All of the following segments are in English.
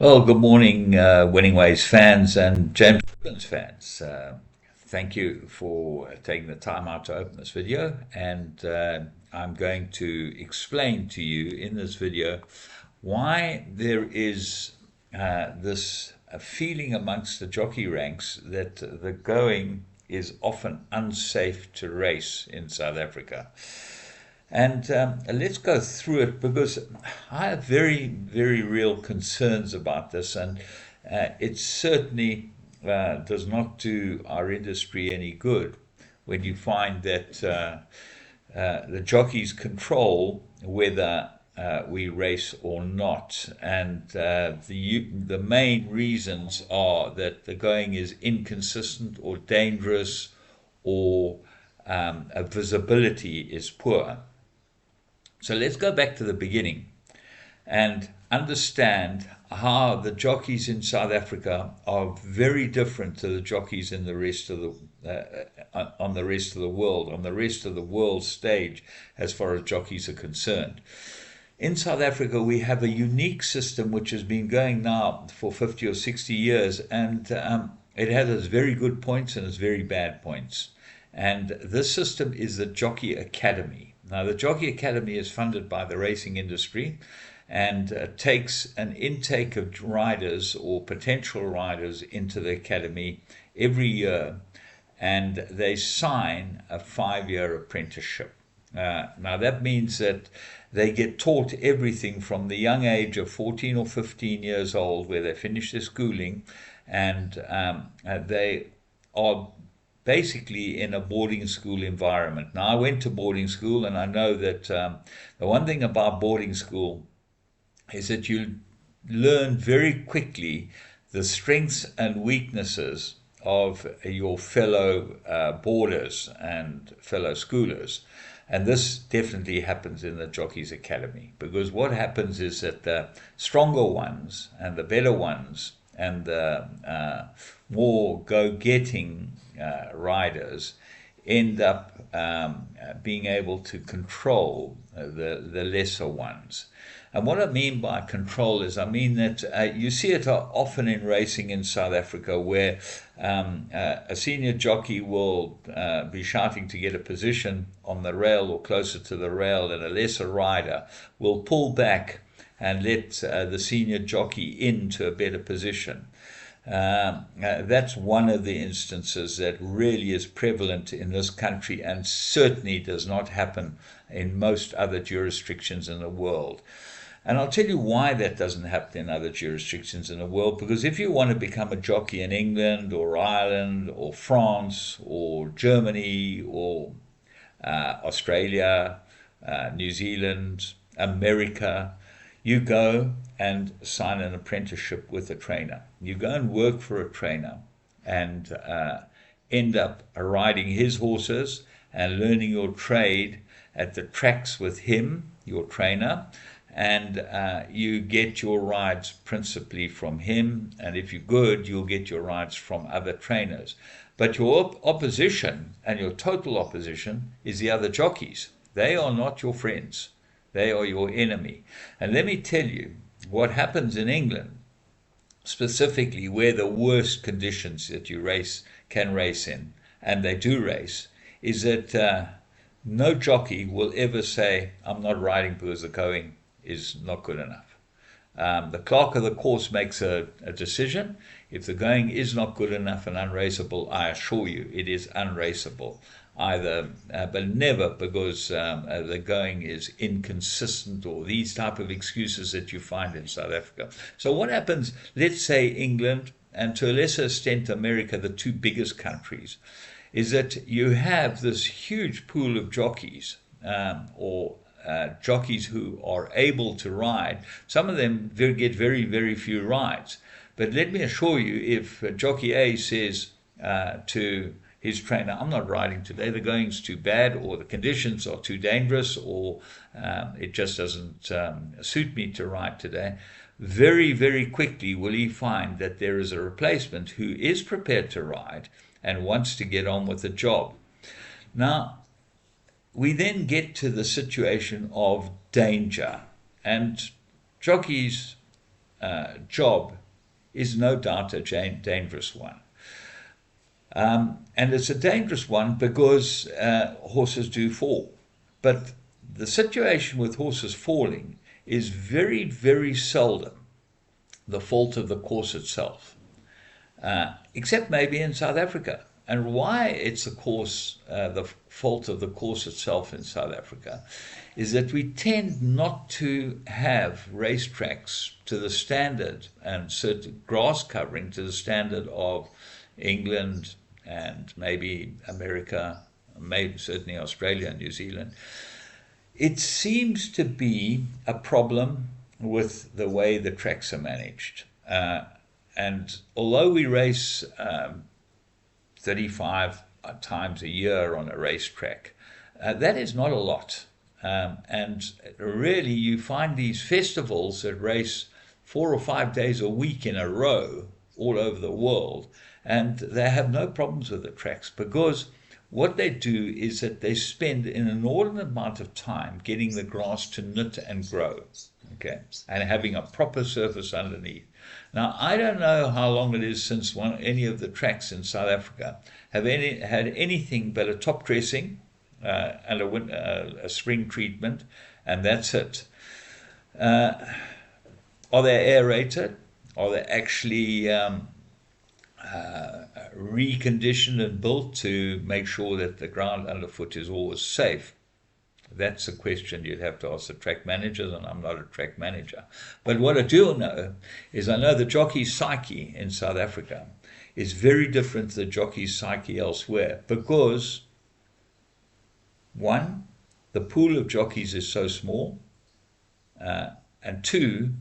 Well, good morning, Winning Ways fans and James Robbins fans. Thank you for taking the time out to open this video. And I'm going to explain to you in this video why there is this feeling amongst the jockey ranks that the going is often unsafe to race in South Africa. And let's go through it because I have very, very real concerns about this, and it certainly does not do our industry any good when you find that the jockeys control whether we race or not, and the main reasons are that the going is inconsistent or dangerous, or visibility is poor. So let's go back to the beginning and understand how the jockeys in South Africa are very different to the jockeys in the rest of on the rest of the world, on the rest of the world stage, as far as jockeys are concerned. In South Africa, we have a unique system which has been going now for 50 or 60 years, and it has its very good points and its very bad points. And this system is the Jockey Academy. Now, the Jockey Academy is funded by the racing industry and takes an intake of riders or potential riders into the academy every year, and they sign a 5-year apprenticeship. Now, that means that they get taught everything from the young age of 14 or 15 years old, where they finish their schooling, and they are basically in a boarding school environment. Now, I went to boarding school, and I know that the one thing about boarding school is that you learn very quickly the strengths and weaknesses of your fellow boarders and fellow schoolers. And this definitely happens in the Jockeys Academy, because what happens is that the stronger ones and the better ones and the more go-getting riders end up being able to control the lesser ones. And what I mean by control is, I mean that you see it often in racing in South Africa, where a senior jockey will be shouting to get a position on the rail or closer to the rail, and a lesser rider will pull back and let the senior jockey into a better position. That's one of the instances that really is prevalent in this country, and certainly does not happen in most other jurisdictions in the world. And I'll tell you why that doesn't happen in other jurisdictions in the world, because if you want to become a jockey in England or Ireland or France or Germany or Australia, New Zealand, America, you go and sign an apprenticeship with a trainer. You go and work for a trainer and end up riding his horses and learning your trade at the tracks with him, your trainer, and you get your rides principally from him, and if you're good, you'll get your rides from other trainers. But your opposition, and your total opposition, is the other jockeys. They are not your friends. They are your enemy. And let me tell you what happens in England, specifically where the worst conditions that you can race in, and they do race, is that no jockey will ever say, I'm not riding because the going is not good enough. The clerk of the course makes a decision. If the going is not good enough and unraceable, I assure you it is unraceable. Either, but never because the going is inconsistent, or these type of excuses that you find in South Africa. So what happens, let's say England, and to a lesser extent America, the two biggest countries, is that you have this huge pool of jockeys, or jockeys who are able to ride. Some of them get very, very few rides. But let me assure you, if Jockey A says to his trainer, I'm not riding today, the going's too bad, or the conditions are too dangerous, or it just doesn't suit me to ride today, very, very quickly will he find that there is a replacement who is prepared to ride and wants to get on with the job. Now, we then get to the situation of danger, and jockeys job is no doubt a dangerous one. And it's a dangerous one because horses do fall. But the situation with horses falling is very, very seldom the fault of the course itself, except maybe in South Africa. And why it's the fault of the course itself in South Africa is that we tend not to have racetracks to the standard and certain grass covering to the standard of England and maybe America, maybe certainly Australia and New Zealand. It seems to be a problem with the way the tracks are managed. And although we race 35 times a year on a racetrack, that is not a lot. And really, you find these festivals that race 4 or 5 days a week in a row all over the world, and they have no problems with the tracks because what they do is that they spend an inordinate amount of time getting the grass to knit and grow, okay, and having a proper surface underneath. Now, I don't know how long it is since any of the tracks in South Africa have had anything but a top dressing and a spring treatment, and that's it. Are they aerated? Are they actually reconditioned and built to make sure that the ground underfoot is always safe? That's a question you'd have to ask the track managers, and I'm not a track manager. But what I do know is I know the jockey's psyche in South Africa is very different to the jockey's psyche elsewhere because, one, the pool of jockeys is so small, and two,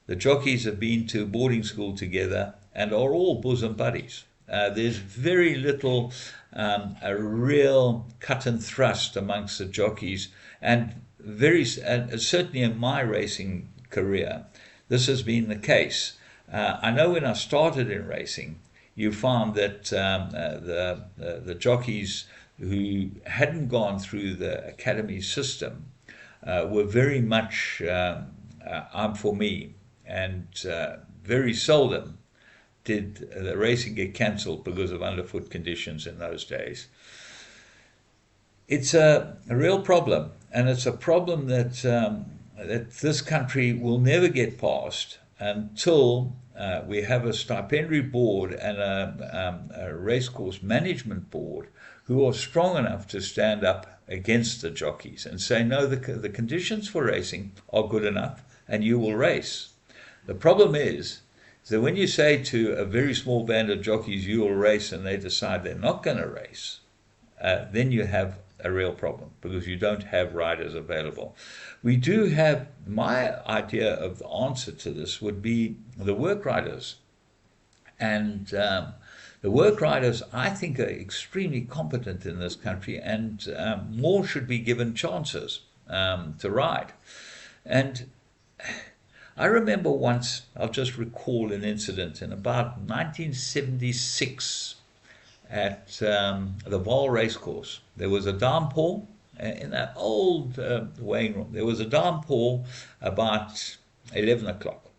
the jockeys have been to boarding school together and are all bosom buddies. There's very little a real cut and thrust amongst the jockeys, and certainly in my racing career, this has been the case. I know when I started in racing, you found that the jockeys who hadn't gone through the academy system were very much I'm for me, and very seldom did the racing get cancelled because of underfoot conditions in those days. It's a real problem, and it's a problem that that this country will never get past until we have a stipendiary board and a racecourse management board who are strong enough to stand up against the jockeys and say, no, the conditions for racing are good enough and you will race. The problem is that when you say to a very small band of jockeys, you will race, and they decide they're not going to race, then you have a real problem because you don't have riders available. We do have, my idea of the answer to this would be the work riders. And the work riders, I think, are extremely competent in this country, and more should be given chances to ride. And I remember once, I'll just recall an incident in about 1976 at the Vaal Racecourse. There was a downpour in that old weighing room. There was a downpour about 11 o'clock.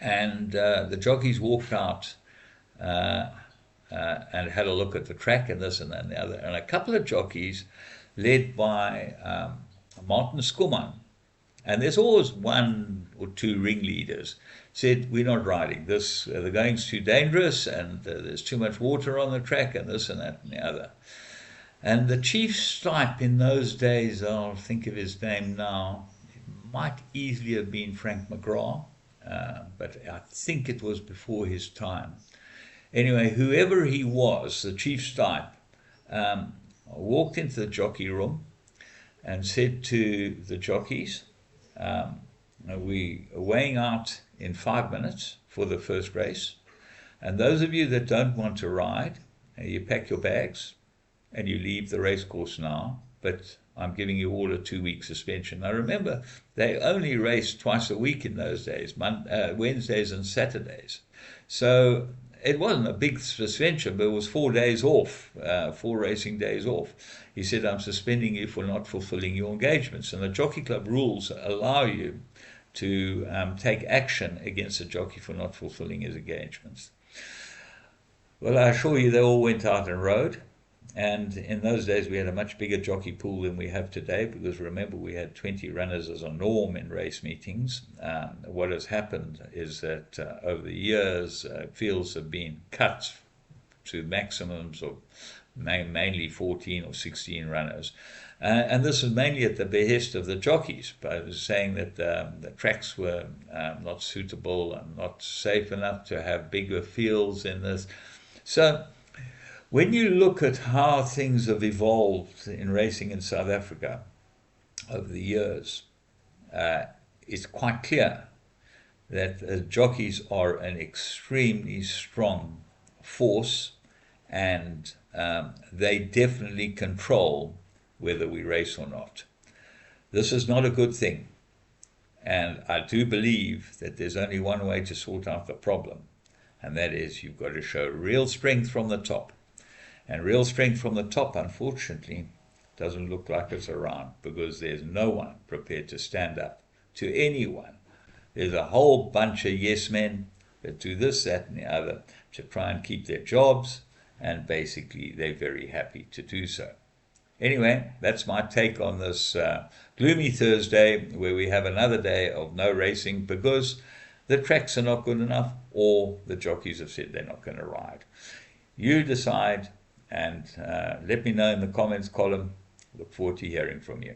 And the jockeys walked out and had a look at the track and this and that and the other. And a couple of jockeys, led by Martin Skuman, and there's always one or two ringleaders, said, we're not riding this, the going's too dangerous, and there's too much water on the track, and this and that and the other. And the chief stipe in those days, I'll think of his name now, it might easily have been Frank McGrath, but I think it was before his time. Anyway, whoever he was, the chief stipe, walked into the jockey room and said to the jockeys, we are weighing out in 5 minutes for the first race, and those of you that don't want to ride, you pack your bags and you leave the race course now, but I'm giving you all a 2-week suspension. Now remember, they only raced twice a week in those days, Wednesdays and Saturdays. So it wasn't a big suspension, but it was 4 days off, 4 racing days off. He said, I'm suspending you for not fulfilling your engagements. And the Jockey Club rules allow you to take action against a jockey for not fulfilling his engagements. Well, I assure you, they all went out and rode. And in those days, we had a much bigger jockey pool than we have today, because remember, we had 20 runners as a norm in race meetings. What has happened is that over the years, fields have been cut to maximums of mainly 14 or 16 runners. And this is mainly at the behest of the jockeys, by saying that the tracks were not suitable and not safe enough to have bigger fields in this. So when you look at how things have evolved in racing in South Africa over the years, it's quite clear that jockeys are an extremely strong force, and they definitely control whether we race or not. This is not a good thing, and I do believe that there's only one way to sort out the problem, and that is you've got to show real strength from the top. And real strength from the top, unfortunately, doesn't look like it's around, because there's no one prepared to stand up to anyone. There's a whole bunch of yes men that do this, that, and the other to try and keep their jobs, and basically they're very happy to do so. Anyway, that's my take on this gloomy Thursday, where we have another day of no racing because the tracks are not good enough, or the jockeys have said they're not going to ride. You decide, and let me know in the comments column. Look forward to hearing from you.